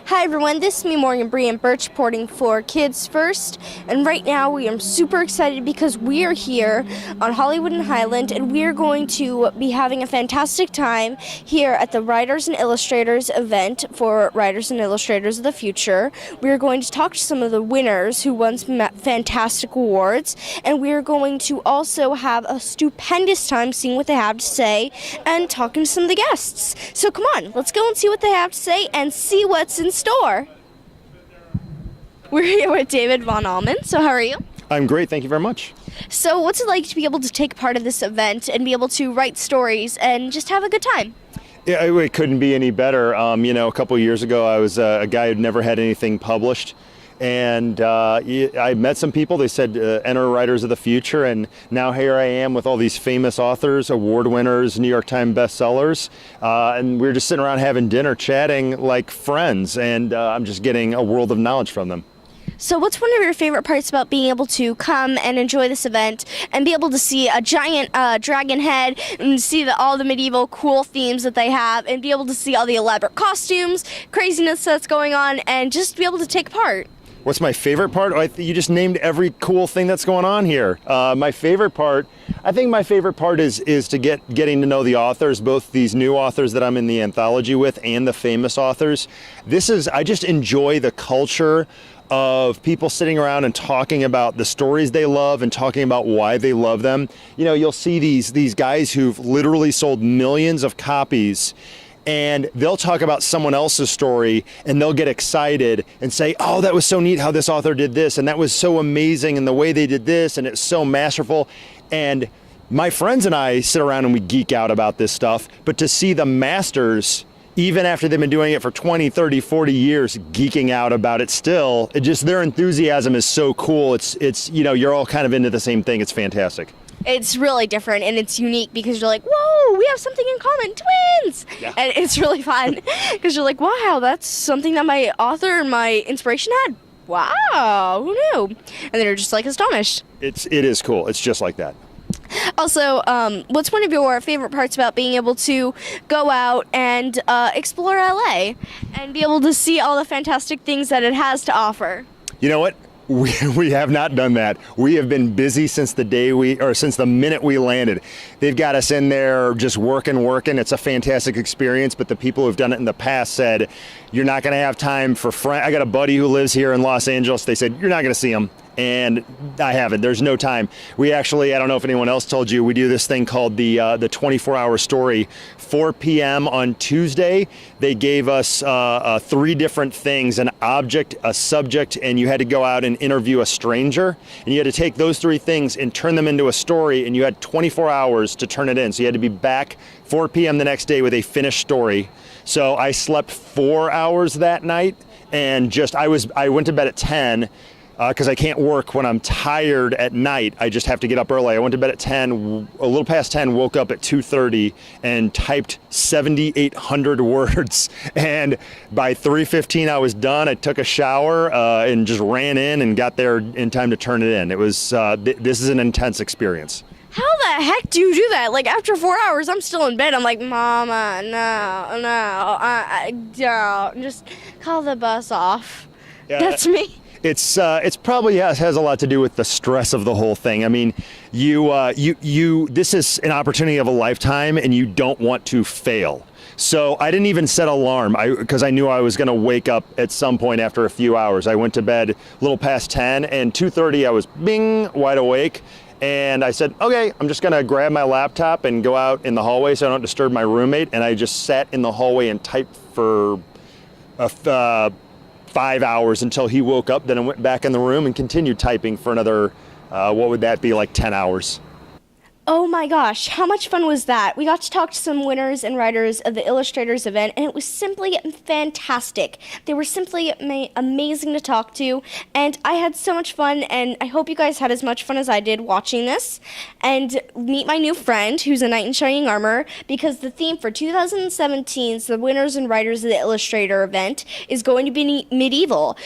Hi everyone, this is me, Morgan Bree and Birch, reporting for Kids First. And right now we are super excited because we are here on Hollywood and Highland, and we are going to be having a fantastic time here at the Writers and Illustrators event for Writers and Illustrators of the Future. We are going to talk to some of the winners who won some fantastic awards, and we are going to also have a stupendous time seeing what they have to say and talking to some of the guests. So come on, let's go and see what they have to say and see what's in store. We're here with David VonAllman. So how are you? I'm great, thank you very much. So what's it like to be able to take part of this event and be able to write stories and just have a good time? Yeah, it couldn't be any better. A couple of years ago, I was a guy who'd never had anything published. And I met some people. They said, enter Writers of the Future. And now here I am with all these famous authors, award winners, New York Times bestsellers. And we were just sitting around having dinner, chatting like friends. And I'm just getting a world of knowledge from them. So what's one of your favorite parts about being able to come and enjoy this event and be able to see a giant dragon head and see all the medieval cool themes that they have and be able to see all the elaborate costumes, craziness that's going on, and just be able to take part? What's my favorite part? You just named every cool thing that's going on here. My favorite part, I think my favorite part is to getting to know the authors, both these new authors that I'm in the anthology with and the famous authors. I just enjoy the culture of people sitting around and talking about the stories they love and talking about why they love them. You know, you'll see these guys who've literally sold millions of copies, and they'll talk about someone else's story and they'll get excited and say, oh, that was so neat how this author did this, and that was so amazing and the way they did this, and it's so masterful. And my friends and I sit around and we geek out about this stuff, but to see the masters, even after they've been doing it for 20, 30, 40 years, geeking out about it still, their enthusiasm is so cool. It's you're all kind of into the same thing. It's fantastic. It's really different and it's unique because you're like, whoa, we have something in common, twins! Yeah. And it's really fun because you're like, wow, that's something that my author and my inspiration had. Wow, who knew? And then you're just like astonished. It is cool. It's just like that. Also, what's one of your favorite parts about being able to go out and explore LA and be able to see all the fantastic things that it has to offer? You know what? We have not done that. We have been busy since since the minute we landed. They've got us in there just working. It's a fantastic experience, but the people who've done it in the past said, you're not going to have time for friends. I got a buddy who lives here in Los Angeles. They said, you're not going to see him. And I haven't. There's no time. We actually, I don't know if anyone else told you, we do this thing called the 24-hour story. 4 p.m. on Tuesday, they gave us 3 different things: an object, a subject, and you had to go out and interview a stranger. And you had to take those 3 things and turn them into a story, and you had 24 hours to turn it in. So you had to be back 4 p.m. the next day with a finished story. So I slept 4 hours that night, and I went to bed at 10. Because I can't work when I'm tired at night. I just have to get up early. I went to bed at 10, a little past 10, woke up at 2:30 and typed 7,800 words. And by 3:15 I was done. I took a shower and just ran in and got there in time to turn it in. It was, this is an intense experience. How the heck do you do that? Like, after 4 hours, I'm still in bed. I'm like, Mama, no, I don't. Just call the bus off. Yeah. That's me. It's probably has a lot to do with the stress of the whole thing. I mean, this is an opportunity of a lifetime, and you don't want to fail. So I didn't even set an alarm because I knew I was going to wake up at some point after a few hours. I went to bed a little past 10, and 2:30 I was wide awake. And I said, okay, I'm just going to grab my laptop and go out in the hallway so I don't disturb my roommate. And I just sat in the hallway and typed for 5 hours until he woke up. Then I went back in the room and continued typing for another, what would that be, like 10 hours. Oh my gosh, how much fun was that? We got to talk to some winners and writers of the Illustrators event, and it was simply fantastic. They were simply amazing to talk to, and I had so much fun, and I hope you guys had as much fun as I did watching this. And meet my new friend, who's a knight in shining armor, because the theme for 2017's The Winners and Writers of the Illustrator event is going to be medieval.